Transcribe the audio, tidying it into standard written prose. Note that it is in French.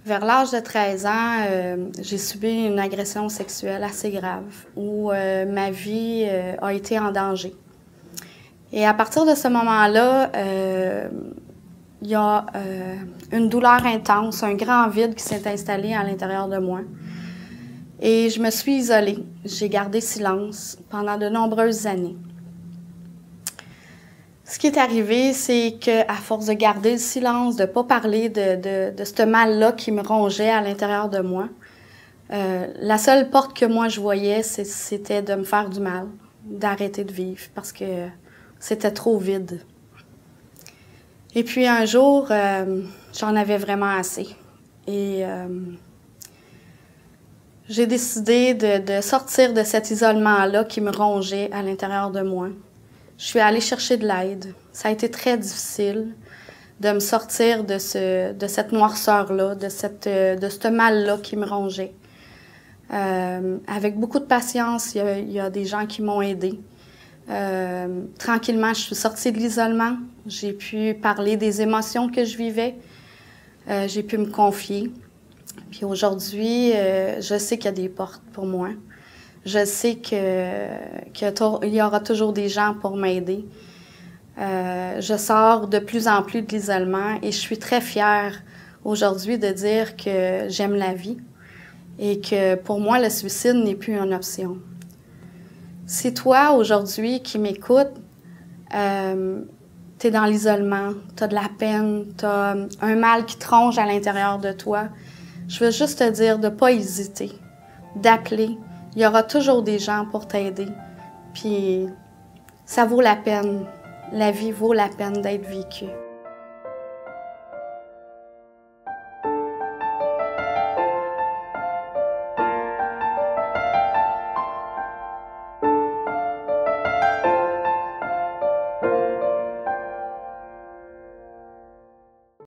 Vers l'âge de 13 ans, j'ai subi une agression sexuelle assez grave où ma vie a été en danger. Et à partir de ce moment-là, il y a une douleur intense, un grand vide qui s'est installé à l'intérieur de moi. Et je me suis isolée. J'ai gardé silence pendant de nombreuses années. Ce qui est arrivé, c'est qu'à force de garder le silence, de ne pas parler de ce mal-là qui me rongeait à l'intérieur de moi, la seule porte que moi je voyais, c'était de me faire du mal, d'arrêter de vivre, parce que c'était trop vide. Et puis un jour, j'en avais vraiment assez. Et j'ai décidé de sortir de cet isolement-là qui me rongeait à l'intérieur de moi. Je suis allée chercher de l'aide. Ça a été très difficile de me sortir de cette noirceur-là, de ce mal-là qui me rongeait. Avec beaucoup de patience, il y a des gens qui m'ont aidée. Tranquillement, je suis sortie de l'isolement. J'ai pu parler des émotions que je vivais. J'ai pu me confier. Puis aujourd'hui, je sais qu'il y a des portes pour moi. Je sais qu'il y aura toujours des gens pour m'aider. Je sors de plus en plus de l'isolement et je suis très fière aujourd'hui de dire que j'aime la vie et que pour moi, le suicide n'est plus une option. Si toi, aujourd'hui, qui m'écoutes, tu es dans l'isolement, tu as de la peine, tu as un mal qui te ronge à l'intérieur de toi, je veux juste te dire de ne pas hésiter, d'appeler. Il y aura toujours des gens pour t'aider. Puis ça vaut la peine. La vie vaut la peine d'être vécue.